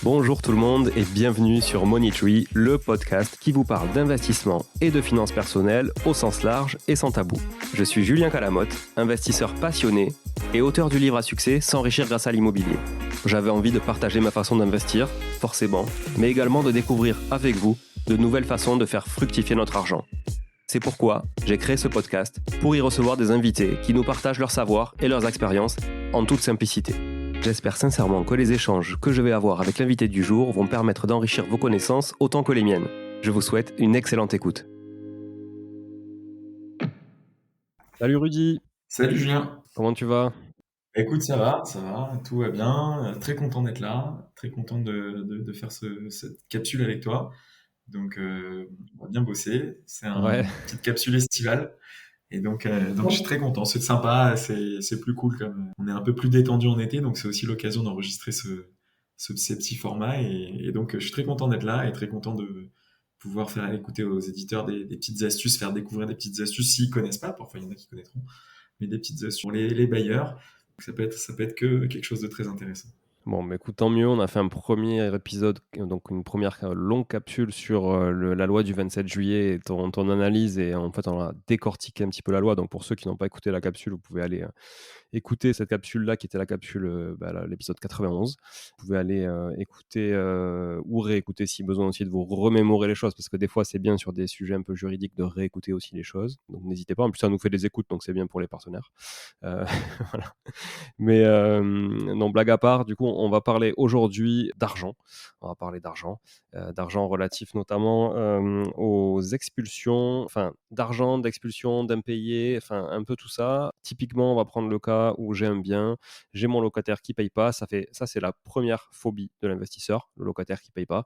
Bonjour tout le monde et bienvenue sur Money Tree, le podcast qui vous parle d'investissement et de finances personnelles au sens large et sans tabou. Je suis Julien Calamotte, investisseur passionné et auteur du livre à succès S'enrichir grâce à l'immobilier. J'avais envie de partager ma façon d'investir, forcément, mais également de découvrir avec vous de nouvelles façons de faire fructifier notre argent. C'est pourquoi j'ai créé ce podcast pour y recevoir des invités qui nous partagent leur savoir et leurs expériences en toute simplicité. J'espère sincèrement que les échanges que je vais avoir avec l'invité du jour vont permettre d'enrichir vos connaissances autant que les miennes. Je vous souhaite une excellente écoute. Salut Rudy. Salut Julien. Comment tu vas ? Écoute, ça va, tout va bien. Très content d'être là, très content de faire cette capsule avec toi. Donc, on va bien bosser. C'est Ouais. une petite capsule estivale. Et donc je suis très content. C'est sympa, c'est plus cool comme on est un peu plus détendu en été, donc c'est aussi l'occasion d'enregistrer ces petits formats. Et donc, je suis très content d'être là et très content de pouvoir faire écouter aux éditeurs des petites astuces, faire découvrir des petites astuces s'ils connaissent pas. Parfois, il y en a qui connaîtront, mais des petites astuces pour les bailleurs. Donc, ça peut être que quelque chose de très intéressant. Bon, bah écoute, tant mieux. On a fait un premier épisode, donc une première longue capsule sur la loi du 27 juillet et ton analyse. Et en fait, on a décortiqué un petit peu la loi. Donc, pour ceux qui n'ont pas écouté la capsule, vous pouvez aller écouter cette capsule-là, qui était la capsule, l'épisode 91. Vous pouvez aller écouter ou réécouter si besoin aussi de vous remémorer les choses, parce que des fois, c'est bien sur des sujets un peu juridiques de réécouter aussi les choses. Donc, n'hésitez pas. En plus, ça nous fait des écoutes, donc c'est bien pour les partenaires. Voilà. Mais non, blague à part, du coup, on va parler aujourd'hui d'argent. On va parler d'argent relatif notamment aux expulsions, enfin d'argent, d'expulsion, d'impayés, enfin un peu tout ça. Typiquement, on va prendre le cas où j'ai un bien, j'ai mon locataire qui paye pas. Ça, c'est la première phobie de l'investisseur, le locataire qui paye pas.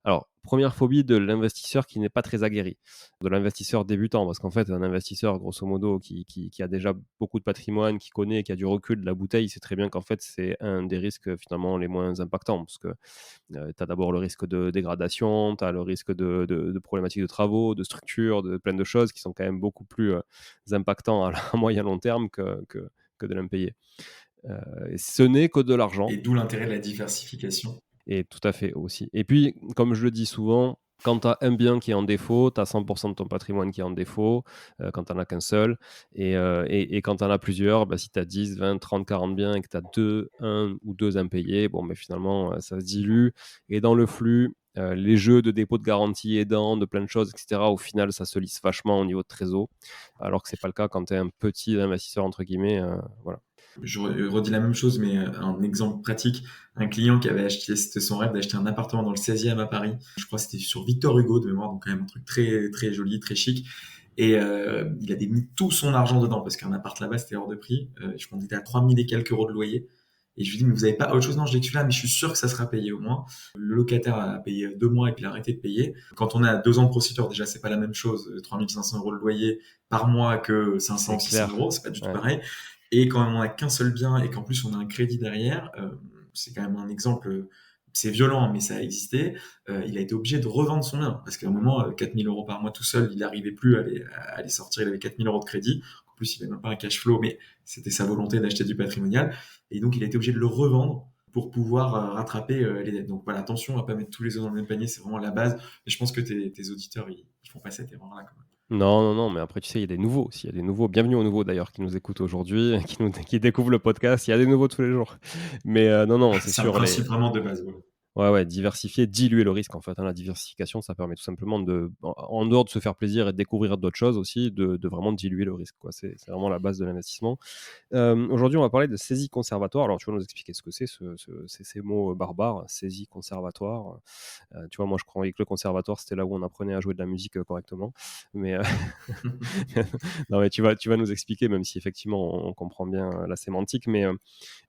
Alors, première phobie de l'investisseur qui n'est pas très aguerri, de l'investisseur débutant, parce qu'en fait, un investisseur, grosso modo, qui a déjà beaucoup de patrimoine, qui connaît, qui a du recul de la bouteille, il sait très bien qu'en fait, c'est un des risques finalement les moins impactants, parce que tu as d'abord le risque de dégradation, tu as le risque de problématiques de travaux, de structure, de plein de choses qui sont quand même beaucoup plus impactants à moyen long terme que de l'impayé. Et ce n'est que de l'argent. Et d'où l'intérêt de la diversification. Et tout à fait aussi. Et puis, comme je le dis souvent, quand tu as un bien qui est en défaut, tu as 100% de ton patrimoine qui est en défaut, quand tu n'en as qu'un seul. Et quand tu en as plusieurs, si tu as 10, 20, 30, 40 biens et que tu as un ou deux impayés, finalement, ça se dilue. Et dans le flux, les jeux de dépôt de garantie aidant, de plein de choses, etc., au final, ça se lisse vachement au niveau de trésor, alors que ce n'est pas le cas quand tu es un petit investisseur, entre guillemets. Voilà. Je redis la même chose, mais un exemple pratique. Un client qui avait acheté, c'était son rêve d'acheter un appartement dans le 16e à Paris. Je crois que c'était sur Victor Hugo de mémoire, donc quand même un truc très, très joli, très chic. Et il avait mis tout son argent dedans parce qu'un appart là-bas, c'était hors de prix. Je crois qu'on était à 3000 et quelques euros de loyer. Et je lui dis, mais vous avez pas autre chose? Non, je dis que celui-là, mais je suis sûr que ça sera payé au moins. Le locataire a payé 2 mois et puis il a arrêté de payer. Quand on a 2 ans de procédure, déjà, c'est pas la même chose. 3500 euros de loyer par mois que 500 ou 600 euros, c'est pas du tout pareil. Et quand on a qu'un seul bien et qu'en plus on a un crédit derrière, c'est quand même un exemple, c'est violent, mais ça a existé. Il a été obligé de revendre son bien parce qu'à un moment, 4000 euros par mois tout seul, il n'arrivait plus à les sortir. Il avait 4000 euros de crédit. En plus, il n'avait même pas un cash flow, mais c'était sa volonté d'acheter du patrimonial. Et donc, il a été obligé de le revendre pour pouvoir rattraper les dettes. Donc voilà, attention à pas mettre tous les œufs dans le même panier, c'est vraiment la base. Et je pense que tes auditeurs, ils font pas cette erreur-là quand même. Non, mais après, tu sais, il y a des nouveaux aussi. Il y a des nouveaux. Bienvenue aux nouveaux d'ailleurs qui nous écoutent aujourd'hui, qui découvrent le podcast. Il y a des nouveaux tous les jours. Mais non, c'est C'est un sûr. principe vraiment de base. Voilà. Ouais, diversifier, diluer le risque en fait. La diversification, ça permet tout simplement en dehors de se faire plaisir et de découvrir d'autres choses aussi, de vraiment diluer le risque, quoi. C'est vraiment la base de l'investissement. Aujourd'hui, on va parler de saisie conservatoire. Alors, tu vas nous expliquer ce que c'est, ces mots barbares, saisie conservatoire. Tu vois, moi, je croyais que le conservatoire, c'était là où on apprenait à jouer de la musique correctement. Mais, non, mais tu vas nous expliquer, même si effectivement, on comprend bien la sémantique. Mais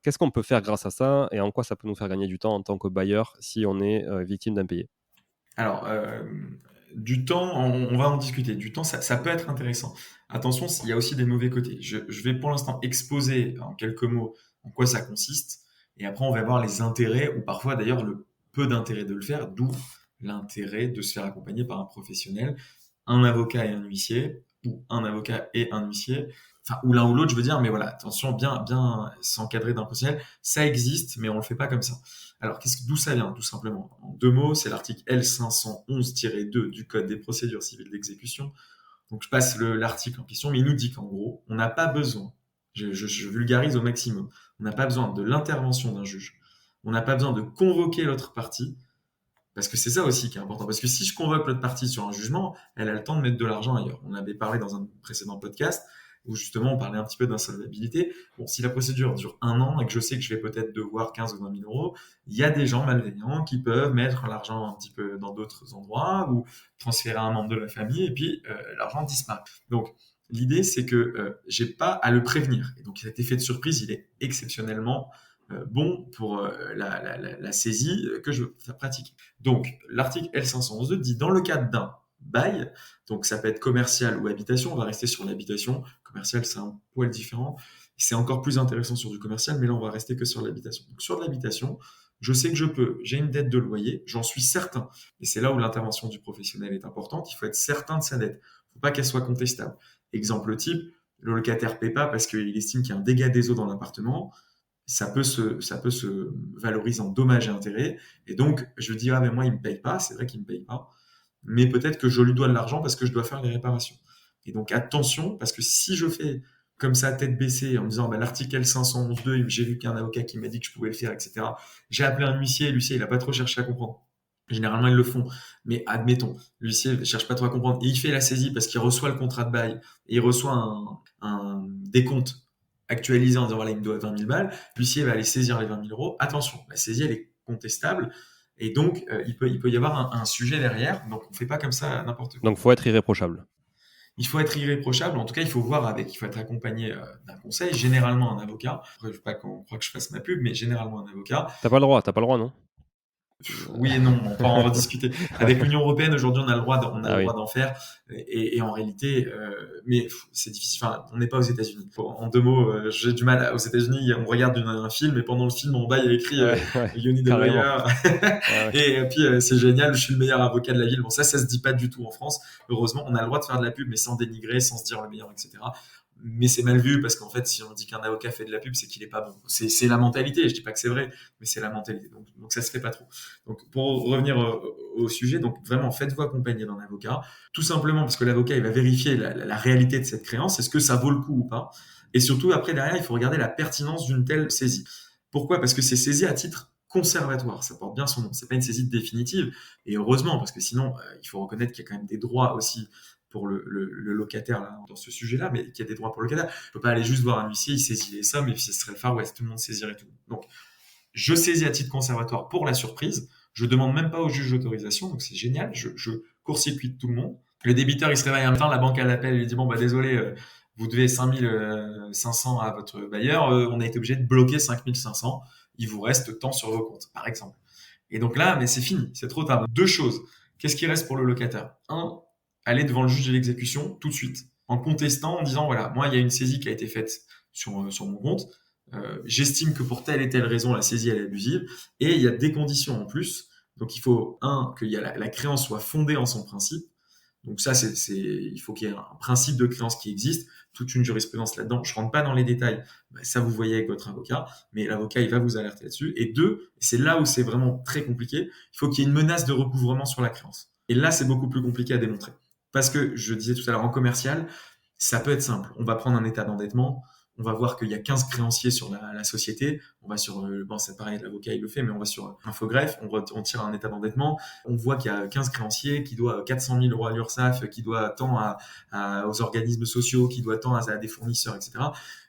qu'est-ce qu'on peut faire grâce à ça et en quoi ça peut nous faire gagner du temps en tant que bailleur si on est victime d'impayé? Alors, du temps, on va en discuter. Du temps, ça peut être intéressant. Attention, il y a aussi des mauvais côtés. Je vais pour l'instant exposer en quelques mots en quoi ça consiste, et après on va voir les intérêts, ou parfois d'ailleurs le peu d'intérêt de le faire, d'où l'intérêt de se faire accompagner par un professionnel, un avocat et un huissier, ou un avocat et un huissier, enfin, ou l'un ou l'autre, je veux dire, mais voilà, attention, bien s'encadrer d'un professionnel, ça existe, mais on le fait pas comme ça. Alors, d'où ça vient, tout simplement? En deux mots, c'est l'article L511-2 du Code des procédures civiles d'exécution. Donc, je passe l'article en question, mais il nous dit qu'en gros, on n'a pas besoin, je vulgarise au maximum, on n'a pas besoin de l'intervention d'un juge, on n'a pas besoin de convoquer l'autre partie, parce que c'est ça aussi qui est important. Parce que si je convoque l'autre partie sur un jugement, elle a le temps de mettre de l'argent ailleurs. On avait parlé dans un précédent podcast où justement on parlait un petit peu d'insolvabilité. Bon, si la procédure dure un an et que je sais que je vais peut-être devoir 15 ou 20 000 euros, il y a des gens malveillants qui peuvent mettre l'argent un petit peu dans d'autres endroits ou transférer un membre de la famille et puis l'argent disparaît. Donc, l'idée, c'est que j'ai pas à le prévenir. Et donc, cet effet de surprise, il est exceptionnellement bon pour la saisie que je veux faire pratiquer. Donc, l'article L511 dit dans le cadre d'un bail, donc ça peut être commercial ou habitation, on va rester sur l'habitation. Commercial, c'est un poil différent. C'est encore plus intéressant sur du commercial, mais là, on va rester que sur l'habitation. Donc, sur l'habitation, je sais que j'ai une dette de loyer, j'en suis certain. Et c'est là où l'intervention du professionnel est importante. Il faut être certain de sa dette. Il ne faut pas qu'elle soit contestable. Exemple type, le locataire ne paie pas parce qu'il estime qu'il y a un dégât des eaux dans l'appartement. Ça peut se valoriser en dommages et intérêts. Et donc, je dis, ah, mais moi, il me paye pas. C'est vrai qu'il me paye pas. Mais peut-être que je lui dois de l'argent parce que je dois faire les réparations. Et donc, attention, parce que si je fais comme ça, tête baissée, en me disant, bah, l'article L511-2, j'ai vu qu'il y a un avocat qui m'a dit que je pouvais le faire, etc. J'ai appelé un huissier, l'huissier, il a pas trop cherché à comprendre. Généralement, ils le font. Mais admettons, l'huissier ne cherche pas trop à comprendre. Et il fait la saisie parce qu'il reçoit le contrat de bail et il reçoit un décompte actualisé en disant voilà, il me doit 20 000 balles. L'huissier va aller saisir les 20 000 euros. Attention, la saisie, elle est contestable. Et donc, il peut y avoir un sujet derrière. Donc, on ne fait pas comme ça n'importe quoi. Donc, faut être irréprochable. Il faut être irréprochable. En tout cas, il faut voir avec. Il faut être accompagné d'un conseil, généralement un avocat. Après, je ne veux pas qu'on croit que je fasse ma pub, mais généralement un avocat. T'as pas le droit, non? Oui et non, on peut en rediscuter. Avec l'Union européenne, aujourd'hui, on a le droit, on a Ah le oui. droit d'en faire. Et en réalité, mais c'est difficile. Enfin, on n'est pas aux États-Unis. En deux mots, j'ai du mal. Aux États-Unis, on regarde un film et pendant le film, en bas, il y a écrit Ouais, ouais, You need a carrément. lawyer. Ouais, ouais. Et puis, c'est génial. Je suis le meilleur avocat de la ville. Bon, ça se dit pas du tout en France. Heureusement, on a le droit de faire de la pub, mais sans dénigrer, sans se dire le meilleur, etc. Mais c'est mal vu parce qu'en fait, si on dit qu'un avocat fait de la pub, c'est qu'il est pas bon. C'est la mentalité. Je dis pas que c'est vrai, mais c'est la mentalité. Donc ça se fait pas trop. Donc, pour revenir au sujet, donc vraiment, faites-vous accompagner d'un avocat, tout simplement parce que l'avocat, il va vérifier la réalité de cette créance, est-ce que ça vaut le coup ou pas. Et surtout, après, derrière, il faut regarder la pertinence d'une telle saisie. Pourquoi? Parce que c'est saisi à titre conservatoire, ça porte bien son nom. C'est pas une saisie définitive, et heureusement, parce que sinon, il faut reconnaître qu'il y a quand même des droits aussi pour le locataire là, dans ce sujet-là, mais qu'il y a des droits pour le locataire. Il ne faut pas aller juste voir un huissier, il saisit les sommes, et puis ce serait le Far West, tout le monde saisirait tout. Donc, je saisis à titre conservatoire pour la surprise. Je demande même pas au juge d'autorisation, donc c'est génial. Je court-circuite tout le monde. Le débiteur, il se réveille un matin, la banque elle l'appelle, il lui dit bon bah désolé, vous devez 5 500 à votre bailleur, on a été obligé de bloquer 5 500. Il vous reste tant sur vos comptes, par exemple. Et donc là, mais c'est fini, c'est trop tard. Deux choses. Qu'est-ce qui reste pour le locataire? Un, aller devant le juge de l'exécution tout de suite, en contestant, en disant voilà, moi il y a une saisie qui a été faite sur mon compte. J'estime que pour telle et telle raison, la saisie elle est abusive. Et il y a des conditions en plus. Donc il faut, un, que la créance soit fondée en son principe. Donc ça, il faut qu'il y ait un principe de créance qui existe, toute une jurisprudence là-dedans. Je rentre pas dans les détails. Ben, ça, vous voyez avec votre avocat, mais l'avocat, il va vous alerter là-dessus. Et deux, c'est là où c'est vraiment très compliqué, il faut qu'il y ait une menace de recouvrement sur la créance. Et là, c'est beaucoup plus compliqué à démontrer. Parce que, je disais tout à l'heure, en commercial, ça peut être simple. On va prendre un état d'endettement, on va voir qu'il y a 15 créanciers sur la société, on va sur, bon c'est pareil, l'avocat il le fait, mais on va sur Infogreffe, on tire un état d'endettement, on voit qu'il y a 15 créanciers, qui doit 400 000 euros à l'URSSAF, qui doit tant aux organismes sociaux, qui doit tant à des fournisseurs, etc.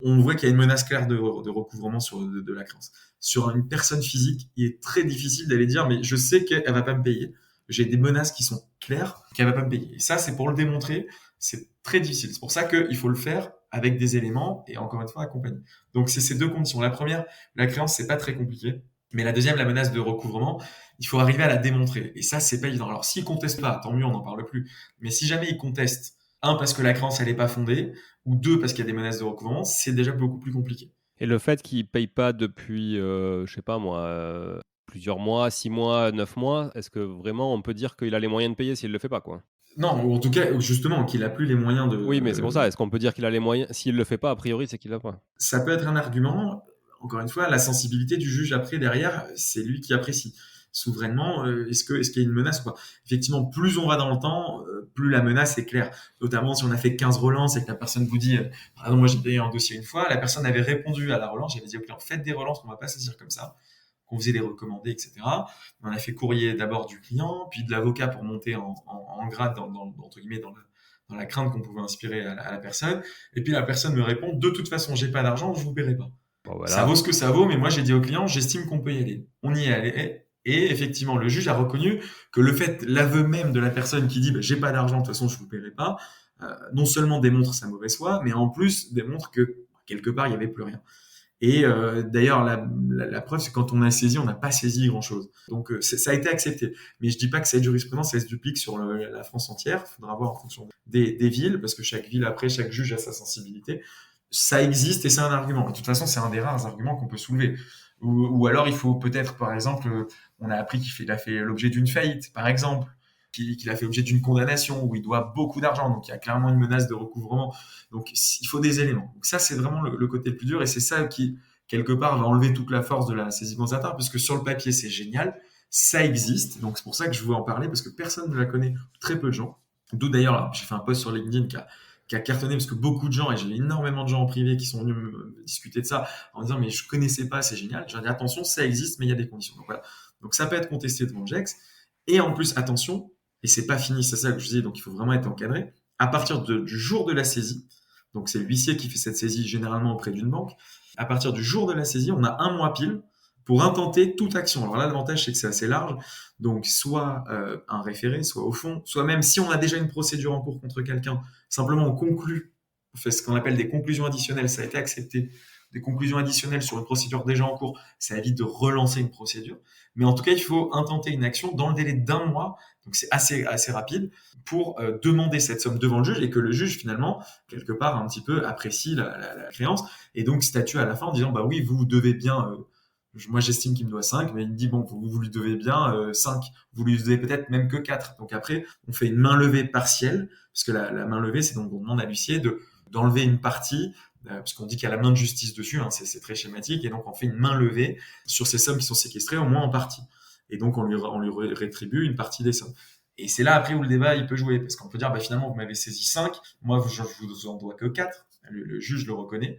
On voit qu'il y a une menace claire de recouvrement de la créance. Sur une personne physique, il est très difficile d'aller dire, mais je sais qu'elle va pas me payer. J'ai des menaces qui sont claires qu'elle va pas me payer. Et ça, c'est pour le démontrer, c'est très difficile. C'est pour ça qu'il faut le faire avec des éléments et encore une fois accompagné. Donc c'est ces deux conditions. La première, la créance, c'est pas très compliqué. Mais la deuxième, la menace de recouvrement, il faut arriver à la démontrer. Et ça, c'est pas évident. Alors s'il conteste pas, tant mieux, on n'en parle plus. Mais si jamais il conteste, un, parce que la créance, elle n'est pas fondée, ou deux, parce qu'il y a des menaces de recouvrement, c'est déjà beaucoup plus compliqué. Et le fait qu'il paye pas depuis, je sais pas moi, plusieurs mois, 6 mois, 9 mois, est-ce que vraiment on peut dire qu'il a les moyens de payer s'il le fait pas, quoi? Non, ou en tout cas, justement, qu'il a plus les moyens Oui, mais c'est pour ça. de... Est-ce qu'on peut dire qu'il a les moyens? S'il le fait pas, a priori, c'est qu'il l'a pas. Ça peut être un argument. Encore une fois, la sensibilité du juge après, derrière, c'est lui qui apprécie. Souverainement, est-ce qu'il y a une menace ou pas? Effectivement, plus on va dans le temps, plus la menace est claire. Notamment si on a fait 15 relances et que la personne vous dit, par exemple, moi j'ai payé un dossier une fois, la personne avait répondu à la relance, j'avais dit au client, faites des relances, on va pas saisir comme ça. Qu'on faisait des recommandés, etc. On a fait courrier d'abord du client, puis de l'avocat pour monter en grade entre guillemets, dans la crainte qu'on pouvait inspirer à la personne. Et puis la personne me répond, de toute façon, j'ai pas d'argent, je vous paierai pas. Bon, Ça vaut voilà. ce que ça vaut, mais moi j'ai dit au client, j'estime qu'on peut y aller. On y est allé. Et effectivement, le juge a reconnu que le fait, l'aveu même de la personne qui dit, bah, j'ai pas d'argent, de toute façon, je vous paierai pas, non seulement démontre sa mauvaise foi, mais en plus démontre que quelque part, il y avait plus rien. Et d'ailleurs, la preuve, c'est que quand on a saisi, on n'a pas saisi grand-chose. Donc, ça a été accepté. Mais je dis pas que cette jurisprudence, elle se duplique sur la France entière. Il faudra voir en fonction des villes, parce que chaque ville, après, chaque juge a sa sensibilité. Ça existe et c'est un argument. De toute façon, c'est un des rares arguments qu'on peut soulever. Ou alors, il faut peut-être, par exemple, on a appris qu'il a fait l'objet d'une faillite, par exemple, qu'il a fait l'objet d'une condamnation, où il doit beaucoup d'argent, donc il y a clairement une menace de recouvrement. Donc, il faut des éléments. Donc ça, c'est vraiment le côté le plus dur, et c'est ça qui, quelque part, va enlever toute la force de la saisie compensatoire, puisque sur le papier, c'est génial, ça existe, donc c'est pour ça que je veux en parler, parce que personne ne la connaît, très peu de gens. D'où d'ailleurs, j'ai fait un post sur LinkedIn qui a cartonné, parce que beaucoup de gens, et j'ai énormément de gens en privé qui sont venus me discuter de ça, en disant, mais je connaissais pas, c'est génial. J'ai dit, attention, ça existe, mais il y a des conditions. Donc voilà. Donc ça peut être contesté devant le GEX, et en plus, attention, et c'est pas fini, c'est ça que je disais, donc il faut vraiment être encadré, à partir du jour de la saisie, donc c'est l'huissier qui fait cette saisie généralement auprès d'une banque, à partir du jour de la saisie, on a un mois pile pour intenter toute action. Alors là, l'avantage, c'est que c'est assez large, donc soit un référé, soit au fond, soit même si on a déjà une procédure en cours contre quelqu'un, simplement on conclut, on fait ce qu'on appelle des conclusions additionnelles, ça a été accepté, des conclusions additionnelles sur une procédure déjà en cours, ça évite de relancer une procédure. Mais en tout cas, il faut intenter une action dans le délai d'un mois, donc c'est assez rapide, pour demander cette somme devant le juge et que le juge, finalement, quelque part, un petit peu apprécie la créance et donc statue à la fin en disant, bah oui, vous devez bien, moi j'estime qu'il me doit 5, mais il me dit, bon, vous lui devez bien 5, vous lui devez peut-être même que 4. Donc après, on fait une main levée partielle, parce que la main levée, c'est donc on demande à l'huissier d'enlever une partie, puisqu'on dit qu'il y a la main de justice dessus, hein, c'est très schématique, et donc on fait une main levée sur ces sommes qui sont séquestrées, au moins en partie. Et donc on lui rétribue une partie des sommes. Et c'est là après où le débat il peut jouer, parce qu'on peut dire, bah, finalement, vous m'avez saisi 5, moi je vous en dois que 4, le juge le reconnaît.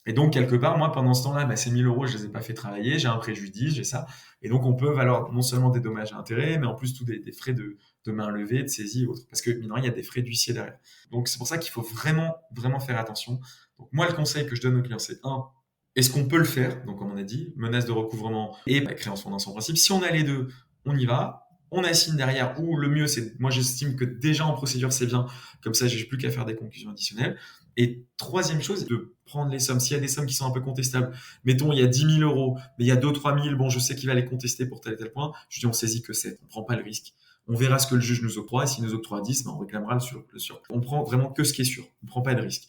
Et donc, quelque part, moi, pendant ce temps-là, bah, ces 1000 euros, je les ai pas fait travailler, j'ai un préjudice, j'ai ça. Et donc, on peut valoir non seulement des dommages et intérêts, mais en plus, tous des frais de main levée, de saisie et autres. Parce que, mine de rien, il y a des frais d'huissier derrière. Donc, c'est pour ça qu'il faut vraiment, vraiment faire attention. Donc, moi, le conseil que je donne aux clients, c'est un, est-ce qu'on peut le faire? Donc, comme on a dit, menace de recouvrement et créance fondance en principe. Si on a les deux, on y va. On assigne derrière, ou le mieux, c'est, moi, j'estime que déjà en procédure, c'est bien. Comme ça, j'ai plus qu'à faire des conclusions additionnelles. Et troisième chose, de prendre les sommes. S'il y a des sommes qui sont un peu contestables, mettons, il y a 10 000 euros, mais il y a 2 3 000, bon, je sais qu'il va les contester pour tel et tel point, je dis, on saisit que 7, on prend pas le risque. On verra ce que le juge nous octroie, et s'il nous octroie 10, ben, on réclamera le sur. On prend vraiment que ce qui est sûr, on prend pas de risque.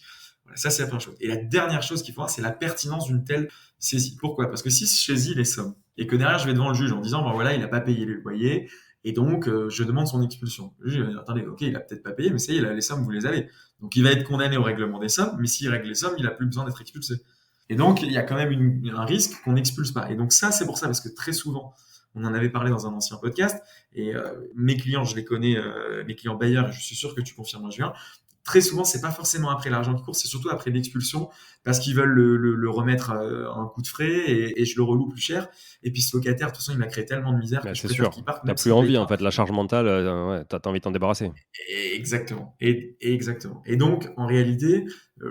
Voilà, ça, c'est la première chose. Et la dernière chose qu'il faut voir, c'est la pertinence d'une telle saisie. Pourquoi? Parce que si je saisis les sommes, et que derrière, je vais devant le juge en disant, ben voilà, il n'a pas payé le loyer, et donc, je demande son expulsion. Le juge va dire, attendez, ok, il a peut-être pas payé, mais ça y est, les sommes, vous les avez. Donc, il va être condamné au règlement des sommes, mais s'il règle les sommes, il a plus besoin d'être expulsé. Et donc, il y a quand même un risque qu'on n'expulse pas. Et donc, ça, c'est pour ça, parce que très souvent, on en avait parlé dans un ancien podcast, et mes clients, je les connais, mes clients bailleurs, et je suis sûr que tu confirmes, Julien, très souvent, c'est pas forcément après l'argent qui court, c'est surtout après l'expulsion, parce qu'ils veulent le remettre à un coup de frais, et je le reloue plus cher. Et puis ce locataire, de toute façon, il m'a créé tellement de misère Bah, que je c'est préfère sûr. qu'il parte, T'as même plus s'il paye envie, en pas. fait. La charge mentale, ouais, t'as envie de t'en débarrasser. Exactement. Et exactement. Et donc, en réalité,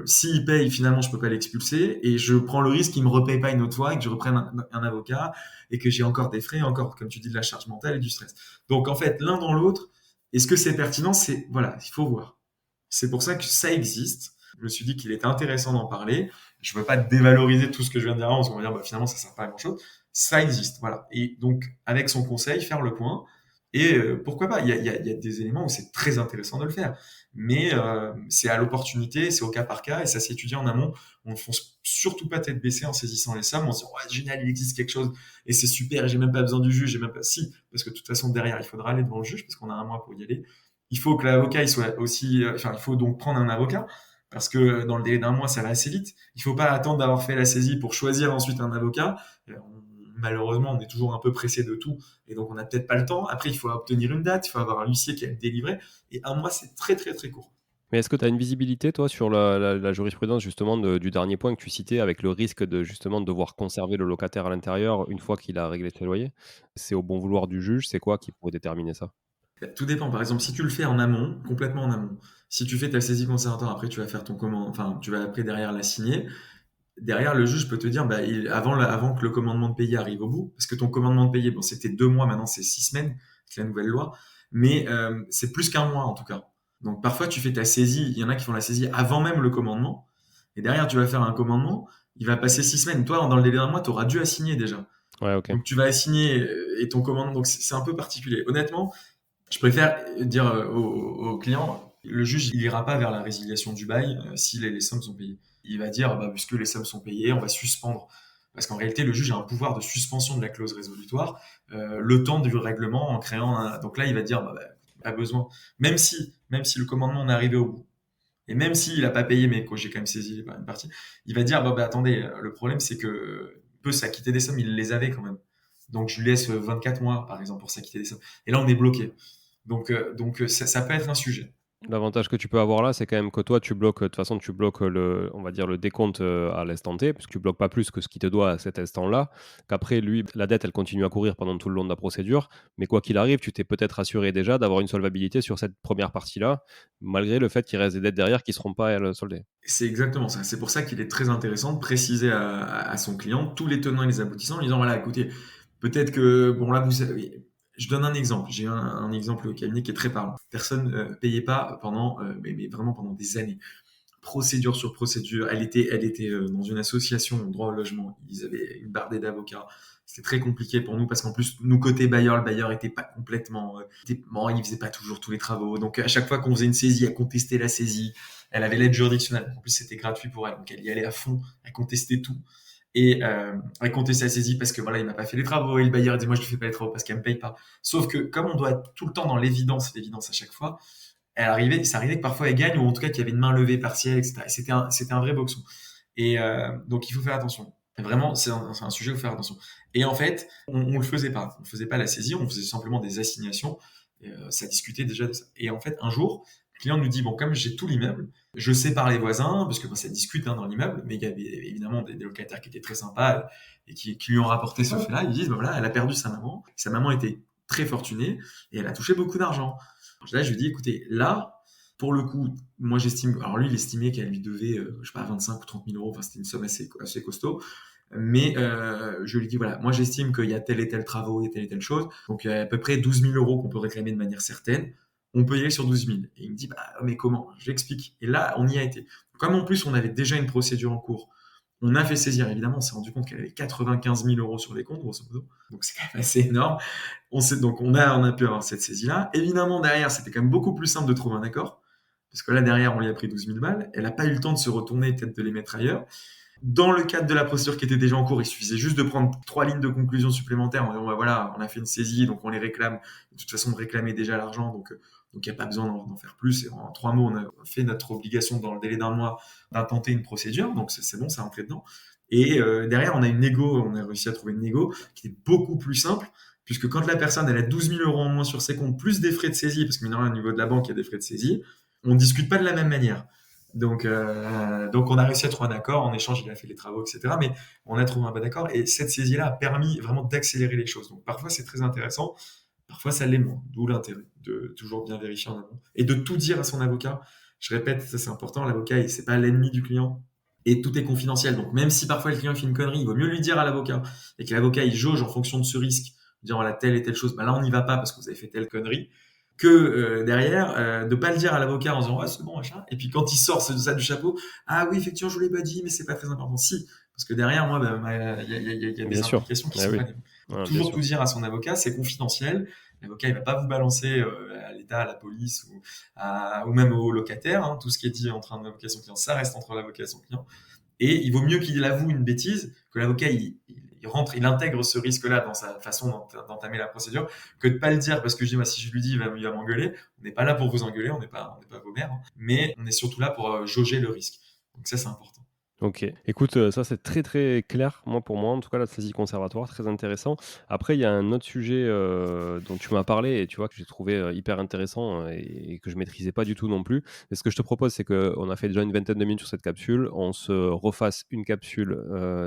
s'il paye, finalement, je peux pas l'expulser, et je prends le risque qu'il me repaye pas une autre fois, et que je reprenne un avocat, et que j'ai encore des frais, encore, comme tu dis, de la charge mentale et du stress. Donc, en fait, l'un dans l'autre, est-ce que c'est pertinent? C'est, voilà, il faut voir. C'est pour ça que ça existe. Je me suis dit qu'il était intéressant d'en parler. Je ne veux pas dévaloriser tout ce que je viens de dire avant, parce qu'on va dire, bah, finalement, ça sert pas à grand chose. Ça existe, voilà. Et donc, avec son conseil, faire le point. Et pourquoi pas? Il y a des éléments où c'est très intéressant de le faire. Mais c'est à l'opportunité, c'est au cas par cas, et ça s'étudie en amont. On ne fonce surtout pas tête baissée en saisissant les sommes, en se disant, ouais, génial, il existe quelque chose, et c'est super, et j'ai même pas besoin du juge, j'ai même pas, si, parce que de toute façon, derrière, il faudra aller devant le juge, parce qu'on a un mois pour y aller. il faut que l'avocat il soit aussi, il faut donc prendre un avocat parce que dans le délai d'un mois, ça va assez vite. Il faut pas attendre d'avoir fait la saisie pour choisir ensuite un avocat. Malheureusement, on est toujours un peu pressé de tout et donc on n'a peut-être pas le temps. Après, il faut obtenir une date, il faut avoir un huissier qui va le délivrer et un mois, c'est très très très court. Mais est-ce que tu as une visibilité, toi, sur la jurisprudence justement du dernier point que tu citais avec le risque de justement devoir conserver le locataire à l'intérieur une fois qu'il a réglé ses loyers? C'est au bon vouloir du juge? C'est quoi qui pourrait déterminer ça? Tout dépend. Par exemple, si tu le fais en amont, complètement en amont, si tu fais ta saisie conservatoire, après tu vas faire ton commande, enfin tu vas après derrière la signer. Derrière, le juge peut te dire, bah, avant que le commandement de payer arrive au bout, parce que ton commandement de payer, bon, c'était 2 mois, maintenant c'est 6 semaines, c'est la nouvelle loi, mais c'est plus qu'un mois en tout cas. Donc parfois tu fais ta saisie, il y en a qui font la saisie avant même le commandement, et derrière tu vas faire un commandement, il va passer 6 semaines. Toi, dans le délai d'un mois, tu auras dû assigner déjà. Ouais, OK. Donc tu vas assigner et ton commandement, donc c'est un peu particulier. Honnêtement, je préfère dire au client, le juge, il ira pas vers la résiliation du bail si les sommes sont payées. Il va dire, bah, puisque les sommes sont payées, on va suspendre. Parce qu'en réalité, le juge a un pouvoir de suspension de la clause résolutoire le temps du règlement en créant un... Donc là, il va dire, pas besoin. Même si le commandement est arrivé au bout, et même s'il n'a pas payé, mais que j'ai quand même saisi une partie, il va dire, attendez, le problème, c'est que il peut s'acquitter des sommes, il les avait quand même. Donc je lui laisse 24 mois, par exemple, pour s'acquitter des sommes. Et là, on est bloqué. Donc ça peut être un sujet. L'avantage que tu peux avoir là, c'est quand même que toi, tu bloques, de toute façon, tu bloques on va dire le décompte à l'instant T, parce que tu bloques pas plus que ce qui te doit à cet instant-là. Qu'après, lui, la dette, elle continue à courir pendant tout le long de la procédure. Mais quoi qu'il arrive, tu t'es peut-être assuré déjà d'avoir une solvabilité sur cette première partie-là, malgré le fait qu'il reste des dettes derrière qui ne seront pas, elles, soldées. C'est exactement ça. C'est pour ça qu'il est très intéressant de préciser à son client tous les tenants et les aboutissants en lui disant, voilà, écoutez, peut-être que, bon là, vous savez, je donne un exemple. J'ai un exemple au cabinet qui est très parlant. Personne ne payait pas pendant, mais vraiment pendant des années. Procédure sur procédure. Elle était dans une association droit au logement. Ils avaient une bardée d'avocats. C'était très compliqué pour nous parce qu'en plus, nous, côté bailleur, le bailleur était pas complètement... bon, il faisait pas toujours tous les travaux. Donc, à chaque fois qu'on faisait une saisie, elle contestait la saisie. Elle avait l'aide juridictionnelle. En plus, c'était gratuit pour elle. Donc, elle y allait à fond. Elle contestait tout. Et elle contestait la saisie parce que voilà, il m'a pas fait les travaux. Et le bailleur dit, moi, je ne fais pas les travaux parce qu'elle me paye pas. Sauf que, comme on doit être tout le temps dans l'évidence à chaque fois, ça arrivait que parfois elle gagne, ou en tout cas qu'il y avait une main levée partielle, etc. Et c'était un vrai boxon. Et donc il faut faire attention. Vraiment, c'est un sujet où il faut faire attention. Et en fait, on le faisait pas. On faisait pas la saisie, on faisait simplement des assignations. Et, ça discutait déjà de ça. Et en fait, un jour, le client nous dit, bon, comme j'ai tout l'immeuble, je sépare les voisins, parce que ça discute dans l'immeuble, mais il y avait évidemment des locataires qui étaient très sympas et qui lui ont rapporté ce fait-là. Ils disent, voilà, elle a perdu sa maman. Sa maman était très fortunée et elle a touché beaucoup d'argent. Là, je lui dis, écoutez, là, pour le coup, moi j'estime, alors lui, il estimait qu'elle lui devait, je sais pas, 25 ou 30 000 euros, enfin c'était une somme assez costaud. Mais je lui dis, voilà, moi j'estime qu'il y a tel et tel travaux et telle chose. Donc il y a à peu près 12 000 euros qu'on peut réclamer de manière certaine. On peut y aller sur 12 000. Et il me dit, mais comment? J'explique. Et là, on y a été. Comme en plus, on avait déjà une procédure en cours, on a fait saisir, évidemment, on s'est rendu compte qu'elle avait 95 000 euros sur les comptes, grosso modo. Donc c'est quand même assez énorme. Donc on a pu avoir cette saisie-là. Évidemment, derrière, c'était quand même beaucoup plus simple de trouver un accord. Parce que là, derrière, on lui a pris 12 000 balles. Elle n'a pas eu le temps de se retourner et peut-être de les mettre ailleurs. Dans le cadre de la procédure qui était déjà en cours, il suffisait juste de prendre 3 lignes de conclusion supplémentaires en disant, voilà, on a fait une saisie, donc on les réclame. De toute façon, on réclamait déjà l'argent, donc il n'y a pas besoin d'en faire plus. Et en 3 mots, on a fait notre obligation dans le délai d'un mois d'intenter une procédure, donc c'est bon, ça rentrait dedans. Et derrière, on a réussi à trouver une négo qui est beaucoup plus simple, puisque quand la personne elle a 12 000 euros en moins sur ses comptes, plus des frais de saisie, parce que mine de rien, au niveau de la banque, il y a des frais de saisie, on ne discute pas de la même manière. Donc on a réussi à trouver un accord. En échange, il a fait les travaux, etc. Mais on a trouvé un bon accord. Et cette saisie-là a permis vraiment d'accélérer les choses. Donc parfois, c'est très intéressant. Parfois, ça l'est moins. D'où l'intérêt de toujours bien vérifier en amont. Et de tout dire à son avocat. Je répète, ça c'est important. L'avocat, c'est pas l'ennemi du client. Et tout est confidentiel. Donc même si parfois le client fait une connerie, il vaut mieux lui dire à l'avocat. Et que l'avocat, il jauge en fonction de ce risque. Dire, voilà, telle et telle chose. Là, on n'y va pas parce que vous avez fait telle connerie que derrière, de pas le dire à l'avocat en disant ouais, c'est bon, machin. Et puis quand il sort ça du chapeau, ah oui, effectivement, je vous l'ai pas dit, mais c'est pas très important. Si, parce que derrière, moi, il y a Bien des sûr. implications qui Ah sont oui. pas libres. Donc Ouais, bien toujours sûr. tout dire à son avocat, c'est confidentiel. L'avocat, il va pas vous balancer à l'État, à la police ou même au locataire. Hein. Tout ce qui est dit entre un avocat et son client, ça reste entre l'avocat et son client. Et il vaut mieux qu'il avoue une bêtise que l'avocat il intègre ce risque-là dans sa façon d'entamer la procédure, que de pas le dire parce que je dis, si je lui dis, il va m'engueuler. On n'est pas là pour vous engueuler, on n'est pas vos mères, hein, mais on est surtout là pour jauger le risque. Donc ça, c'est important. OK. Écoute, ça c'est très, très clair, pour moi en tout cas, la saisie conservatoire, très intéressant. Après, il y a un autre sujet, dont tu m'as parlé et tu vois, que j'ai trouvé, hyper intéressant, et que je maîtrisais pas du tout non plus. Et ce que je te propose, c'est qu'on a fait déjà une vingtaine de minutes sur cette capsule. On se refasse une capsule,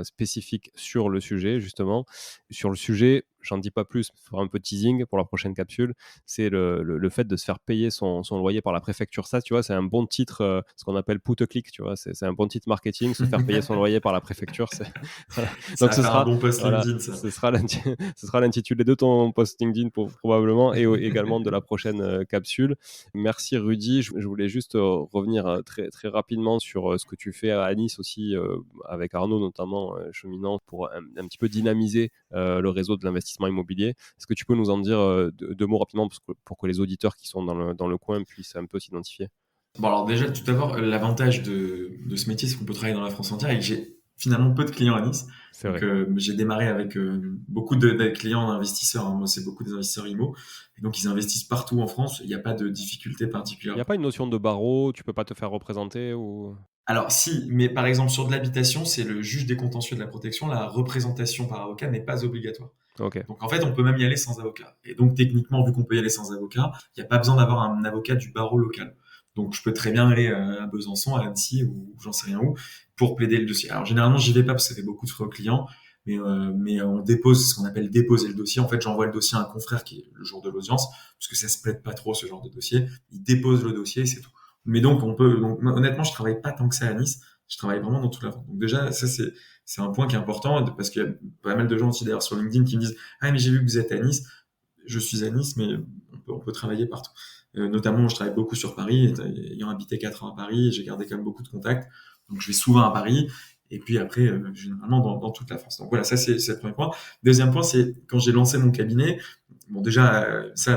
spécifique sur le sujet justement. Sur le sujet, j'en dis pas plus, il faudra un peu de teasing pour la prochaine capsule. C'est le fait de se faire payer son loyer par la préfecture. Ça, tu vois, c'est un bon titre, ce qu'on appelle put a click, tu vois? C'est un bon titre marketing, se faire payer son loyer par la préfecture, c'est voilà. Ça Donc va ce faire un sera bon post voilà, LinkedIn, ça. ce sera l'intitulé de ton post LinkedIn probablement, et également de la prochaine, capsule. Merci Rudy. Je voulais juste, revenir, très, très rapidement sur, ce que tu fais à Nice aussi, avec Arnaud notamment, cheminant, pour un petit peu dynamiser, le réseau de l'investissement immobilier. Est-ce que tu peux nous en dire, 2 mots rapidement pour que les auditeurs qui sont dans le coin puissent un peu s'identifier? Bon, alors déjà, tout d'abord, l'avantage de ce métier, c'est qu'on peut travailler dans la France entière et que j'ai finalement peu de clients à Nice. C'est Donc, vrai. j'ai démarré avec beaucoup de clients investisseurs, hein. Moi, c'est beaucoup des investisseurs IMO. Et donc, ils investissent partout en France. Il n'y a pas de difficulté Il y particulière. a pas une notion de barreau, tu peux pas te faire représenter ou? Alors, si, mais par exemple, sur de l'habitation, c'est le juge des contentieux de la protection. La représentation par avocat n'est pas obligatoire. OK. Donc, en fait, on peut même y aller sans avocat. Et donc, techniquement, vu qu'on peut y aller sans avocat, il n'y a pas besoin d'avoir un avocat du barreau local. Donc, je peux très bien aller à Besançon, à Annecy ou j'en sais rien où pour plaider le dossier. Alors, généralement, j'y vais pas parce que ça fait beaucoup de frais aux clients, mais on dépose ce qu'on appelle déposer le dossier. En fait, j'envoie le dossier à un confrère qui est le jour de l'audience, parce que ça se plaide pas trop ce genre de dossier. Il dépose le dossier et c'est tout. Mais donc, honnêtement, je travaille pas tant que ça à Nice. Je travaille vraiment dans toute la France. Donc déjà, ça c'est un point qui est important parce qu'il y a pas mal de gens aussi d'ailleurs sur LinkedIn qui me disent ah mais j'ai vu que vous êtes à Nice. Je suis à Nice, mais on peut travailler partout. Notamment, je travaille beaucoup sur Paris, ayant habité 4 ans à Paris, j'ai gardé quand même beaucoup de contacts. Donc, je vais souvent à Paris, et puis après, généralement, dans toute la France. Donc voilà, ça, c'est le premier point. Deuxième point, c'est quand j'ai lancé mon cabinet, bon, déjà,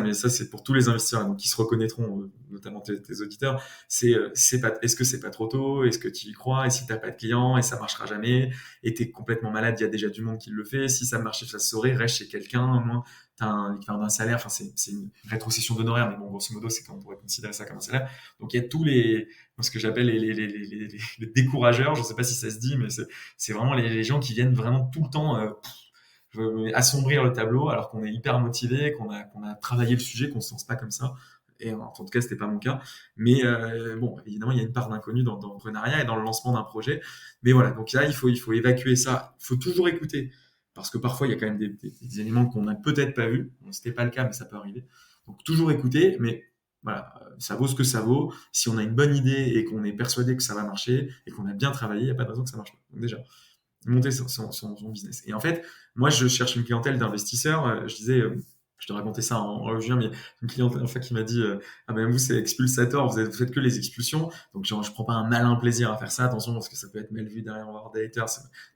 mais ça, c'est pour tous les investisseurs, donc, qui se reconnaîtront, notamment tes auditeurs, est-ce que c'est pas trop tôt? Est-ce que tu y crois? Et si t'as pas de clients, et ça marchera jamais, et t'es complètement malade, il y a déjà du monde qui le fait. Si ça marche, ça se saurait, reste chez quelqu'un, au moins t'as l'équivalent d'un salaire, enfin c'est une rétrocession d'honoraires, mais bon, grosso modo, c'est qu'on pourrait considérer ça comme un salaire. Donc il y a tous ce que j'appelle les décourageurs, je sais pas si ça se dit, mais c'est vraiment les gens qui viennent vraiment tout le temps assombrir le tableau alors qu'on est hyper motivé, qu'on a travaillé le sujet, qu'on se lance pas comme ça. Et en tout cas, c'était pas mon cas. Mais bon, évidemment, il y a une part d'inconnu dans l'entrepreneuriat et dans le lancement d'un projet. Mais voilà, donc là, il faut évacuer ça. Il faut toujours écouter. Parce que parfois, il y a quand même des éléments qu'on n'a peut-être pas vus. Bon, c'était pas le cas, mais ça peut arriver. Donc, toujours écouter, mais voilà, ça vaut ce que ça vaut. Si on a une bonne idée et qu'on est persuadé que ça va marcher et qu'on a bien travaillé, il n'y a pas de raison que ça marche pas. Donc, déjà, monter son business. Et en fait, moi, je cherche une clientèle d'investisseurs. Je disais, je te racontais ça en juin, mais une clientèle en fait qui m'a dit ah ben vous c'est expulsateur, vous faites que les expulsions, donc genre je prends pas un malin plaisir à faire ça, attention parce que ça peut être mal vu derrière, on va avoir des haters.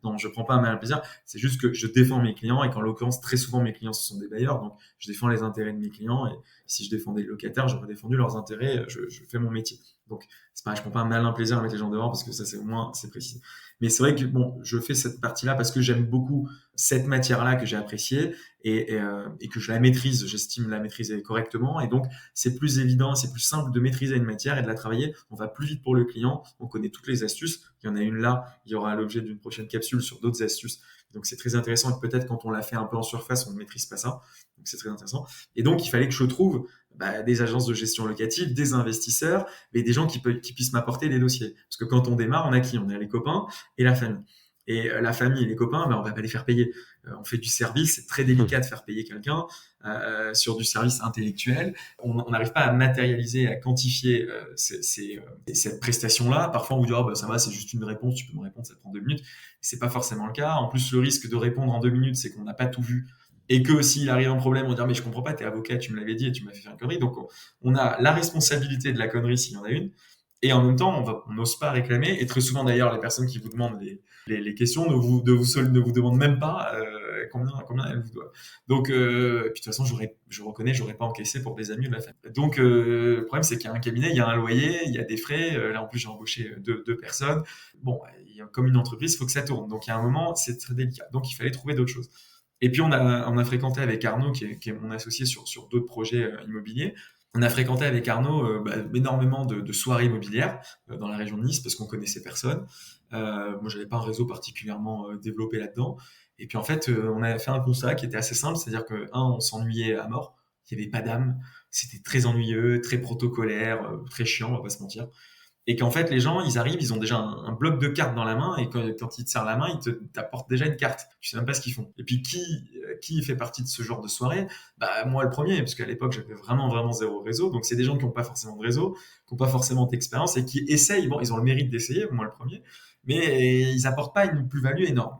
Non, je prends pas un malin plaisir, c'est juste que je défends mes clients et qu'en l'occurrence très souvent mes clients ce sont des bailleurs, donc je défends les intérêts de mes clients et si je défendais les locataires, j'aurais défendu leurs intérêts, je fais mon métier. Donc c'est pareil, je prends pas un malin plaisir à mettre les gens dehors parce que ça c'est au moins c'est précis. Mais c'est vrai que bon, je fais cette partie-là parce que j'aime beaucoup cette matière-là que j'ai appréciée et que je la maîtrise, j'estime la maîtriser correctement. Et donc, c'est plus évident, c'est plus simple de maîtriser une matière et de la travailler. On va plus vite pour le client, on connaît toutes les astuces. Il y en a une là, il y aura l'objet d'une prochaine capsule sur d'autres astuces. Donc, c'est très intéressant. Et peut-être quand on l'a fait un peu en surface, on ne maîtrise pas ça. Donc, c'est très intéressant. Et donc, il fallait que je trouve des agences de gestion locative, des investisseurs, mais des gens qui puissent m'apporter des dossiers. Parce que quand on démarre, on a qui? On a les copains et la famille. Et la famille et les copains, on va pas les faire payer. On fait du service, c'est très délicat de faire payer quelqu'un sur du service intellectuel. On n'arrive pas à matérialiser, à quantifier cette prestation-là. Parfois, on vous dit oh, ça va, c'est juste une réponse, tu peux me répondre, ça te prend 2 minutes. C'est pas forcément le cas. En plus, le risque de répondre en 2 minutes, c'est qu'on n'a pas tout vu. Et que s'il arrive un problème, on va dire mais je comprends pas, t'es avocat, tu me l'avais dit et tu m'as fait faire une connerie. Donc on a la responsabilité de la connerie s'il y en a une. Et en même temps, on n'ose pas réclamer. Et très souvent, d'ailleurs, les personnes qui vous demandent les questions ne vous demandent même pas combien elles vous doivent. Donc, et puis de toute façon, je reconnais, j'aurais pas encaissé pour des amis ou de la famille. Donc, le problème, c'est qu'il y a un cabinet, il y a un loyer, il y a des frais. Là, en plus, j'ai embauché deux personnes. Bon, comme une entreprise, il faut que ça tourne. Donc, il y a un moment, c'est très délicat. Donc, il fallait trouver d'autres choses. Et puis, on a fréquenté avec Arnaud, qui est mon associé sur d'autres projets immobiliers. On a fréquenté avec Arnaud énormément de soirées immobilières dans la région de Nice parce qu'on connaissait personne. Moi, j'avais pas un réseau particulièrement développé là-dedans. Et puis en fait, on a fait un constat qui était assez simple, c'est-à-dire que on s'ennuyait à mort. Il n'y avait pas d'âme. C'était très ennuyeux, très protocolaire, très chiant, on va pas se mentir. Et qu'en fait, les gens, ils arrivent, ils ont déjà un bloc de cartes dans la main, et quand ils te serrent la main, t'apportent déjà une carte. Tu sais même pas ce qu'ils font. Et puis, qui fait partie de ce genre de soirée? Bah, moi, le premier, parce qu'à l'époque, j'avais vraiment, vraiment zéro réseau. Donc, c'est des gens qui n'ont pas forcément de réseau, qui n'ont pas forcément d'expérience, et qui essayent. Bon, ils ont le mérite d'essayer, moi, le premier, mais ils apportent pas une plus-value énorme.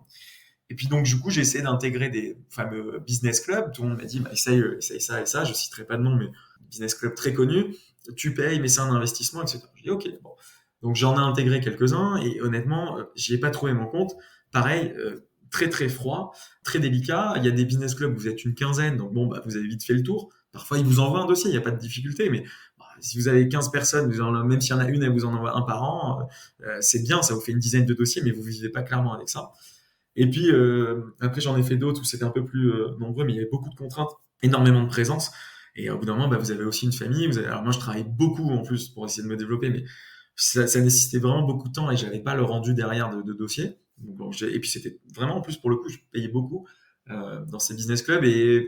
Et puis donc, du coup, j'ai essayé d'intégrer des fameux business clubs. Tout le monde m'a dit, bah, essaye ça et ça. Je citerai pas de nom, mais business club très connu. Tu payes, mais c'est un investissement, etc. J'ai dit, ok, bon. Donc, j'en ai intégré quelques-uns et honnêtement, j'y ai pas trouvé mon compte. Pareil, très, très froid, très délicat. Il y a des business clubs où vous êtes une quinzaine, donc bon, bah, vous avez vite fait le tour. Parfois, ils vous envoient un dossier, il n'y a pas de difficulté, mais bah, si vous avez 15 personnes, même s'il y en a une, elle vous en envoie un par an, c'est bien, ça vous fait une dizaine de dossiers, mais vous vivez pas clairement avec ça. Et puis après j'en ai fait d'autres où c'était un peu plus nombreux, mais il y avait beaucoup de contraintes, énormément de présence. Et au bout d'un moment, bah, vous avez aussi une famille. Alors moi, je travaille beaucoup en plus pour essayer de me développer, mais ça nécessitait vraiment beaucoup de temps et j'avais pas le rendu derrière de dossier. Donc, bon, et puis c'était vraiment en plus pour le coup, je payais beaucoup dans ces business clubs et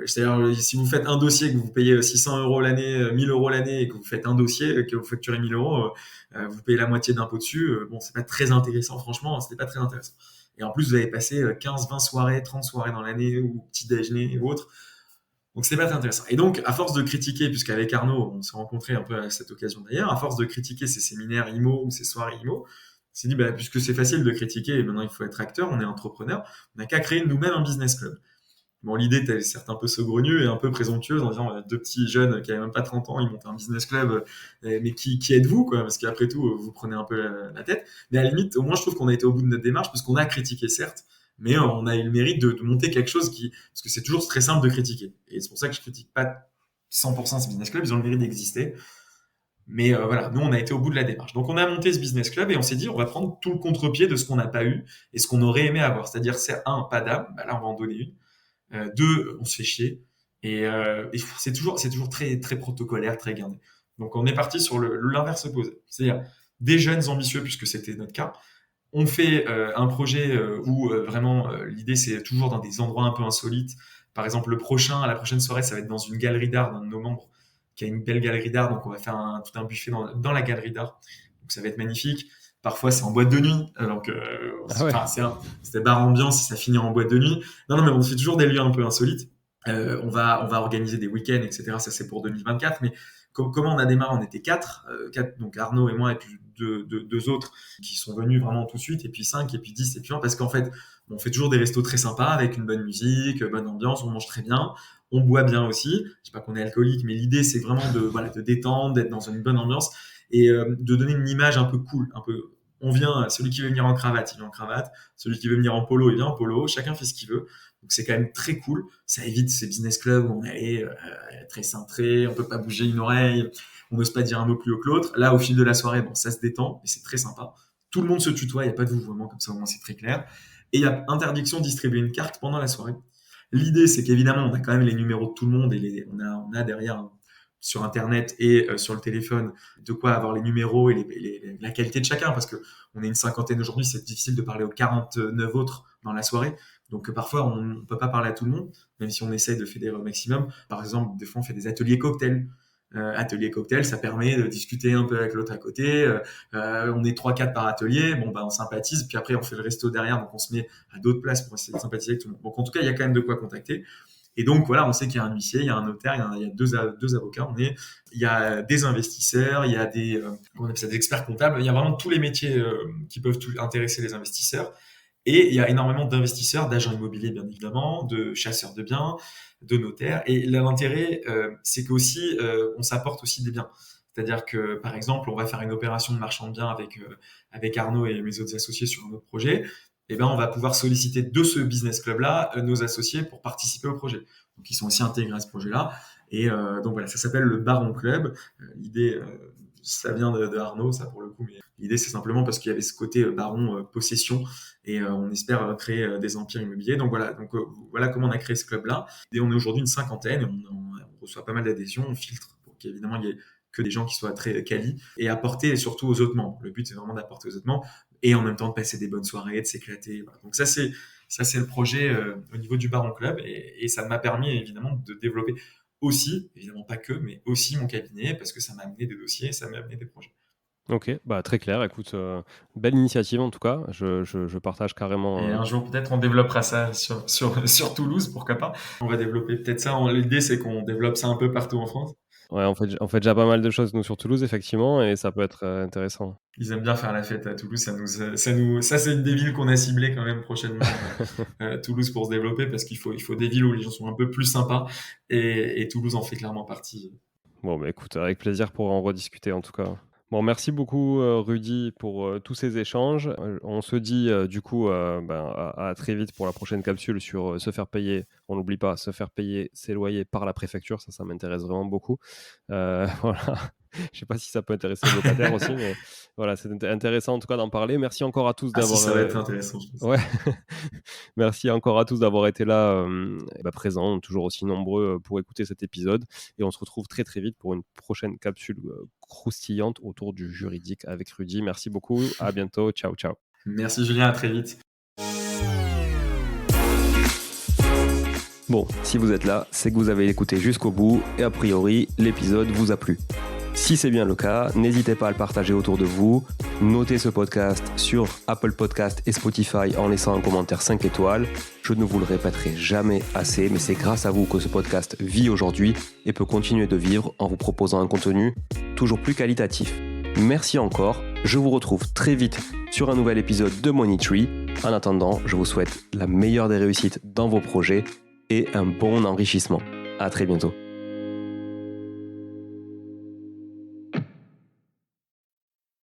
c'est-à-dire, si vous faites un dossier, que vous payez 600 euros l'année, 1000 euros l'année, et que vous faites un dossier, que vous facturez 1000 euros, vous payez la moitié d'impôt dessus. Bon, c'est pas très intéressant, franchement, c'était pas très intéressant. Et en plus, vous avez passé 15, 20 soirées, 30 soirées dans l'année, ou petit déjeuner ou autre. Donc, c'était pas très intéressant. Et donc, à force de critiquer, puisqu'avec Arnaud, on s'est rencontrés un peu à cette occasion d'ailleurs, à force de critiquer ces séminaires IMO ou ces soirées IMO, on s'est dit, bah, puisque c'est facile de critiquer, et maintenant il faut être acteur, on est entrepreneur, on n'a qu'à créer nous-mêmes un business club. Bon, l'idée était certes un peu saugrenue et un peu présomptueuse en disant deux petits jeunes qui avaient même pas 30 ans, ils montent un business club, mais qui êtes-vous, quoi? Parce qu'après tout, vous prenez un peu la tête. Mais à la limite, au moins, je trouve qu'on a été au bout de notre démarche parce qu'on a critiqué, certes, mais on a eu le mérite de monter quelque chose parce que c'est toujours très simple de critiquer. Et c'est pour ça que je critique pas 100% ce business club, ils ont le mérite d'exister. Mais voilà, nous, on a été au bout de la démarche. Donc, on a monté ce business club et on s'est dit, on va prendre tout le contre-pied de ce qu'on n'a pas eu et ce qu'on aurait aimé avoir. C'est-à-dire, c'est un, pas d'âme, bah là, on va en donner une. Deux, on se fait chier. Et c'est toujours très, très protocolaire, très guindé. Donc, on est parti sur l'inverse opposé. C'est-à-dire des jeunes ambitieux, puisque c'était notre cas. On fait un projet où vraiment l'idée, c'est toujours dans des endroits un peu insolites. Par exemple, la prochaine soirée, ça va être dans une galerie d'art d'un de nos membres qui a une belle galerie d'art. Donc, on va faire tout un buffet dans la galerie d'art. Donc, ça va être magnifique. Parfois, c'est en boîte de nuit. Donc, Ah ouais. c'était bar ambiance et ça finit en boîte de nuit. Non, mais on fait toujours des lieux un peu insolites. On va organiser des week-ends, etc. Ça, c'est pour 2024. Mais comment on a démarré? On était quatre, donc Arnaud et moi, et puis deux autres qui sont venus vraiment tout de suite, et puis 5, et puis 10, et puis 1, parce qu'en fait, on fait toujours des restos très sympas avec une bonne musique, bonne ambiance, on mange très bien, on boit bien aussi. Je sais pas qu'on est alcoolique, mais l'idée, c'est vraiment de détendre, d'être dans une bonne ambiance et de donner une image un peu cool, un peu. On vient, celui qui veut venir en cravate, il vient en cravate. Celui qui veut venir en polo, il vient en polo. Chacun fait ce qu'il veut. Donc c'est quand même très cool. Ça évite ces business clubs où on est très cintré, on peut pas bouger une oreille, on n'ose pas dire un mot plus haut que l'autre. Là, au fil de la soirée, bon, ça se détend et c'est très sympa. Tout le monde se tutoie, il n'y a pas de vouvoiement, comme ça au moins c'est très clair. Et il y a interdiction de distribuer une carte pendant la soirée. L'idée, c'est qu'évidemment, on a quand même les numéros de tout le monde et on a derrière sur Internet et sur le téléphone de quoi avoir les numéros et la qualité de chacun, parce que on est une cinquantaine aujourd'hui, c'est difficile de parler aux 49 autres dans la soirée. Donc parfois, on ne peut pas parler à tout le monde, même si on essaye de fédérer au maximum. Par exemple, des fois, on fait des ateliers cocktails. Atelier cocktail, ça permet de discuter un peu avec l'autre à côté. On est 3-4 par atelier, bon bah on sympathise, puis après on fait le resto derrière, donc on se met à d'autres places pour essayer de sympathiser avec tout le monde. Donc en tout cas, il y a quand même de quoi contacter. Et donc voilà, on sait qu'il y a un huissier, il y a un notaire, il y a deux avocats, il y a des investisseurs, il y a comment on appelle ça, des experts comptables, il y a vraiment tous les métiers qui peuvent intéresser les investisseurs. Et il y a énormément d'investisseurs, d'agents immobiliers bien évidemment, de chasseurs de biens, de notaires. Et l'intérêt, c'est qu'aussi on s'apporte aussi des biens. C'est-à-dire que, par exemple, on va faire une opération de marchand de biens avec Arnaud et mes autres associés sur un autre projet. Et ben, on va pouvoir solliciter de ce business club-là nos associés pour participer au projet. Donc, ils sont aussi intégrés à ce projet-là. Et donc voilà, ça s'appelle le Baron Club. L'idée, ça vient de Arnaud, ça pour le coup, mais l'idée c'est simplement parce qu'il y avait ce côté baron possession et on espère créer des empires immobiliers. Donc voilà comment on a créé ce club-là. Et on est aujourd'hui une cinquantaine, et on reçoit pas mal d'adhésions, on filtre pour qu'évidemment il y ait que des gens qui soient très quali et apporter surtout aux autres membres. Le but c'est vraiment d'apporter aux autres membres et en même temps de passer des bonnes soirées, de s'éclater. Voilà. Donc ça c'est le projet au niveau du Baron Club et ça m'a permis évidemment de développer aussi, évidemment pas que, mais aussi mon cabinet parce que ça m'a amené des dossiers, ça m'a amené des projets. Ok, bah très clair. Écoute, belle initiative en tout cas. Je partage carrément. Et un jour, peut-être, on développera ça sur Toulouse, pourquoi pas. On va développer peut-être ça. L'idée, c'est qu'on développe ça un peu partout en France. Ouais, on fait déjà pas mal de choses nous sur Toulouse effectivement, et ça peut être intéressant. Ils aiment bien faire la fête à Toulouse. Ça c'est une des villes qu'on a ciblées quand même prochainement. Toulouse pour se développer parce il faut des villes où les gens sont un peu plus sympas et Toulouse en fait clairement partie. Bon, bah écoute, avec plaisir pour en rediscuter en tout cas. Bon, merci beaucoup Rudy pour tous ces échanges. On se dit du coup à très vite pour la prochaine capsule sur se faire payer, on n'oublie pas, se faire payer ses loyers par la préfecture, ça m'intéresse vraiment beaucoup. Voilà. Je sais pas si ça peut intéresser les locataires aussi, mais voilà, c'est intéressant en tout cas d'en parler. Merci encore à tous d'avoir. Si, ça va être intéressant, je pense. Ouais. Merci encore à tous d'avoir été là, présents, toujours aussi nombreux pour écouter cet épisode. Et on se retrouve très très vite pour une prochaine capsule croustillante autour du juridique avec Rudy. Merci beaucoup. À bientôt. Ciao, ciao. Merci Julien, à très vite. Bon, si vous êtes là, c'est que vous avez écouté jusqu'au bout et a priori, l'épisode vous a plu. Si c'est bien le cas, n'hésitez pas à le partager autour de vous. Notez ce podcast sur Apple Podcast et Spotify en laissant un commentaire 5 étoiles. Je ne vous le répéterai jamais assez, mais c'est grâce à vous que ce podcast vit aujourd'hui et peut continuer de vivre en vous proposant un contenu toujours plus qualitatif. Merci encore, je vous retrouve très vite sur un nouvel épisode de Money Tree. En attendant, je vous souhaite la meilleure des réussites dans vos projets et un bon enrichissement. À très bientôt.